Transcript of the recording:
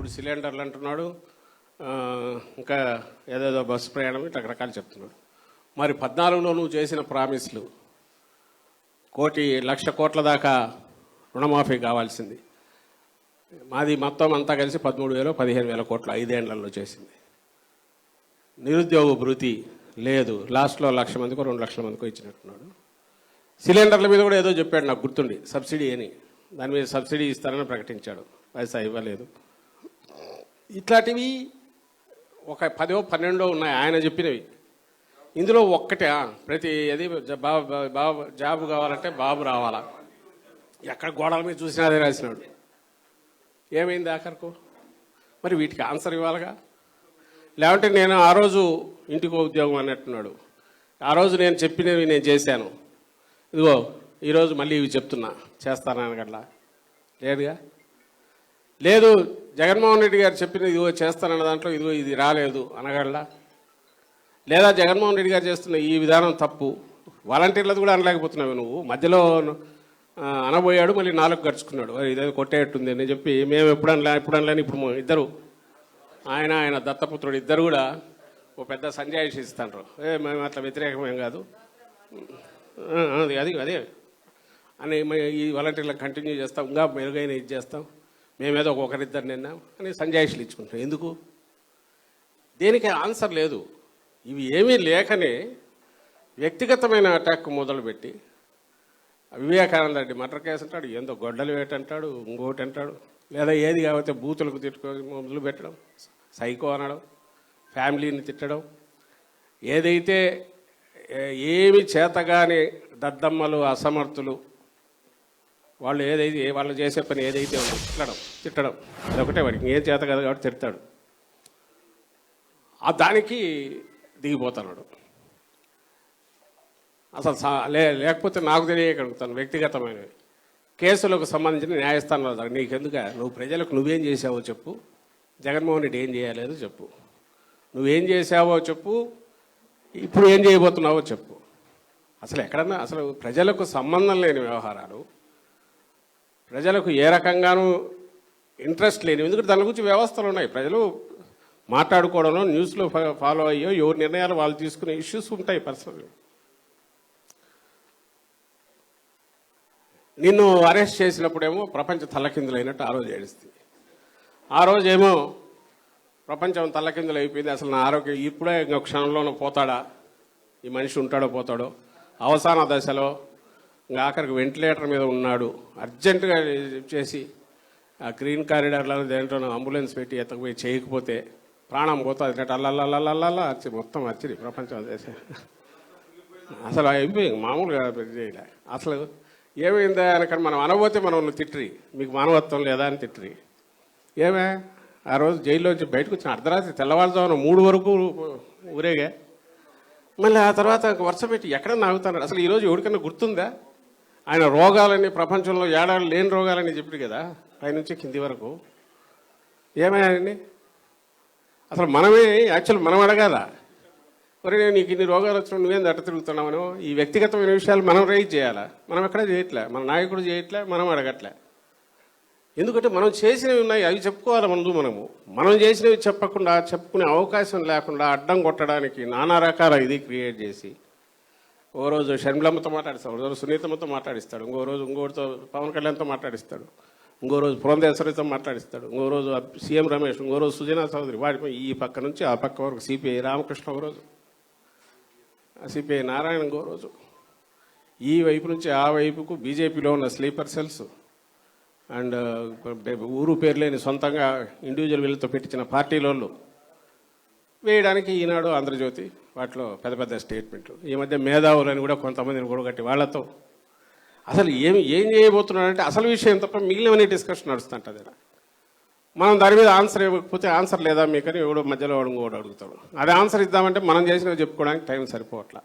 3 సిలిండర్లు అంటున్నాడు. ఇంకా ఏదేదో బస్సు ప్రయాణం రకరకాలు చెప్తున్నాడు. మరి 14లో నువ్వు చేసిన ప్రామిస్లు 1,00,00,000 కోట్ల దాకా రుణమాఫీ కావాల్సింది. మాది మొత్తం అంతా కలిసి 13,000 15,000 కోట్లు 5 ఏళ్లలో చేసింది. నిరుద్యోగ భృతి లేదు, లాస్ట్లో 1,00,000 మందికో 2,00,000 మందికో ఇచ్చినట్టున్నాడు. సిలిండర్ల మీద కూడా ఏదో చెప్పాడు, నాకు గుర్తుండి, సబ్సిడీ అని. దాని మీద సబ్సిడీ ఇస్తారని ప్రకటించాడు, పైసా ఇవ్వలేదు. ఇట్లాంటివి ఒక 10 12 ఉన్నాయి ఆయన చెప్పినవి. ఇందులో ఒక్కటే ప్రతి అది బాబు జాబ్ కావాలంటే బాబు రావాలా, ఎక్కడ గోడల మీద చూసినా అదే రాసినాడు. ఏమైంది ఆఖరకు? మరి వీటికి ఆన్సర్ ఇవ్వాలిగా. లేకుంటే నేను ఆ రోజు ఇంటికి ఉద్యోగం అన్నట్టున్నాడు, ఆ రోజు నేను చెప్పినవి నేను చేశాను, ఇదిగో ఈరోజు మళ్ళీ ఇవి చెప్తున్నా చేస్తాననగట్లా లేదుగా. లేదు జగన్మోహన్ రెడ్డి గారు చెప్పినది ఇదిగో చేస్తానన్న దాంట్లో ఇదిగో ఇది రాలేదు అనగలలా. లేదా జగన్మోహన్ రెడ్డి గారు చేస్తున్న ఈ విధానం తప్పు, వాలంటీర్లది కూడా అనలేకపోతున్నావు నువ్వు. మధ్యలో అనబోయాడు, మళ్ళీ 4 గడుచుకున్నాడు, ఇదే కొట్టేయట్టుంది అని చెప్పి మేము ఎప్పుడు అనలేని ఇప్పుడు ఇద్దరు ఆయన దత్తపుత్రుడు ఇద్దరు కూడా ఓ పెద్ద సంజాయిషి ఇస్తాండ్రు. మేము అట్లా వ్యతిరేకమేం కాదు, అదే అని ఈ వాలంటీర్లకు కంటిన్యూ చేస్తాం, ఇంకా మెరుగైన ఇది చేస్తాం, మేమేదో ఒకరిద్దరు నిన్నాం అని సంజాయిషీలు ఇచ్చుకుంటాం. ఎందుకు? దేనికి ఆన్సర్ లేదు. ఇవి ఏమీ లేకనే వ్యక్తిగతమైన అటాక్ మొదలుపెట్టి వివేకానంద రెడ్డి మర్డర్ కేసు అంటాడు, ఏందో గొడ్డలు వేటంటాడు, ఇంకోటి అంటాడు, లేదా ఏది కాకపోతే బూతులకు తిట్టుకొని మొదలు పెట్టడం, సైకో అనడం, ఫ్యామిలీని తిట్టడం, ఏదైతే ఏమి చేతగాని దద్దమ్మలు అసమర్థులు వాళ్ళు ఏదైతే వాళ్ళు చేసే పని ఏదైతే ఉందో తిట్టడం అదొకటే వాడికి ఏం చేత కదా కాబట్టి తిడతాడు. దానికి దిగిపోతున్నాడు. అసలు లేకపోతే నాకు తెలియగలుగుతాను వ్యక్తిగతమైనవి కేసులకు సంబంధించిన న్యాయస్థానంలో నీకెందుక, నువ్వు ప్రజలకు నువ్వేం చేసావో చెప్పు, జగన్మోహన్ రెడ్డి ఏం చేయలేదో చెప్పు, నువ్వేం చేసావో చెప్పు, ఇప్పుడు ఏం చేయబోతున్నావో చెప్పు. అసలు ఎక్కడన్నా అసలు ప్రజలకు సంబంధం లేని వ్యవహారాలు, ప్రజలకు ఏ రకంగానూ ఇంట్రెస్ట్ లేని, ఎందుకంటే దాని గురించి వ్యవస్థలు ఉన్నాయి, ప్రజలు మాట్లాడుకోవడంలో న్యూస్లో ఫాలో అయ్యో ఎవరి నిర్ణయాలు వాళ్ళు తీసుకునే ఇష్యూస్ ఉంటాయి పర్సనల్. నిన్ను అరెస్ట్ చేసినప్పుడేమో ప్రపంచం తల్లకిందులైనట్టు ఆ రోజు ఏడుస్తుంది, ఆ రోజేమో ప్రపంచం తల్లకిందులు అయిపోయింది, అసలు నా ఆరోగ్యం ఇప్పుడే ఇంకొక క్షణంలోనూ పోతాడా, ఈ మనిషి ఉంటాడో పోతాడో, అవసాన దశలో ఇంకా ఆఖరికి వెంటిలేటర్ మీద ఉన్నాడు, అర్జెంటుగా చేసి ఆ గ్రీన్ కారిడార్లలో దేంట్లో అంబులెన్స్ పెట్టి ఎత్తకపోయి చేయకపోతే ప్రాణం పోతుంది, అల్లల్లల్లల్లా వచ్చి మొత్తం వచ్చింది ప్రపంచం దేశం. అసలు అయిపోయింది మామూలుగా చేయలే. అసలు ఏమైందా అనకని మనం అనబోతే మనం తిట్టిరి, మీకు మానవత్వం లేదా అని తిట్టిరి. ఏమే ఆ రోజు జైల్లోంచి బయటకు వచ్చిన అర్ధరాత్రి తెల్లవారుజామున 3 వరకు ఊరేగా, మళ్ళీ ఆ తర్వాత వర్ష పెట్టి ఎక్కడ నాగుతున్నాడు. అసలు ఈరోజు ఎవరికైనా గుర్తుందా ఆయన రోగాలని, ప్రపంచంలో ఏడాది లేని రోగాలని చెప్పాడు కదా పైనుంచి కింది వరకు. ఏమయ్యాయండి? అసలు మనమే యాక్చువల్ మనం అడగాల, మరి నీకు ఇన్ని రోగాలు వచ్చినా నువ్వేం దట్ట తిరుగుతున్నామనో ఈ వ్యక్తిగతమైన విషయాలు మనం రైజ్ చేయాలా. మనం ఎక్కడ చేయట్లే, మన నాయకుడు చేయట్లే, మనం అడగట్లే. ఎందుకంటే మనం చేసినవి ఉన్నాయి, అవి చెప్పుకోవాలి. మనం చేసినవి చెప్పకుండా, చెప్పుకునే అవకాశం లేకుండా అడ్డం కొట్టడానికి నానా రకాల ఇది క్రియేట్ చేసి, ఓ రోజు షర్మిలమ్మతో మాట్లాడిస్తాడు, ఓ రోజు సునీతమ్మతో మాట్లాడిస్తాడు, ఇంకోటితో పవన్ కళ్యాణ్తో మాట్లాడిస్తాడు, ఇంకో రోజు పురంధేశ్వరితో మాట్లాడిస్తాడు, ఇంకో రోజు సీఎం రమేష్, ఇంకో రోజు సుజనా చౌదరి, వాడిపోయి ఈ పక్క నుంచి ఆ పక్క వరకు సిపిఐ రామకృష్ణ ఒక రోజు, సిపిఐ నారాయణ ఇంకో రోజు, ఈ వైపు నుంచి ఆ వైపుకు బీజేపీలో ఉన్న స్లీపర్ సెల్స్ అండ్ ఊరు పేరు లేని సొంతంగా ఇండివిజువల్ వీళ్ళతో పెట్టించిన పార్టీలోళ్ళు వేయడానికి ఈనాడు, ఆంధ్రజ్యోతి వాటిలో పెద్ద పెద్ద స్టేట్మెంట్లు. ఈ మధ్య మేధావులని కూడా కొంతమందిని కూడగట్టి వాళ్ళతో అసలు ఏం చేయబోతున్నాడంటే అసలు విషయం తప్ప మిగిలినవన్నీ డిస్కషన్ నడుస్తుంటుంది. మనం దాని మీద ఆన్సర్ ఇవ్వకపోతే ఆన్సర్ లేదా మీకని ఎవడో మధ్యలో ఇంకోటి అడుగుతాడు, అది ఆన్సర్ ఇద్దామంటే మనం చేసినవి చెప్పుకోవడానికి టైం సరిపోవట్లా.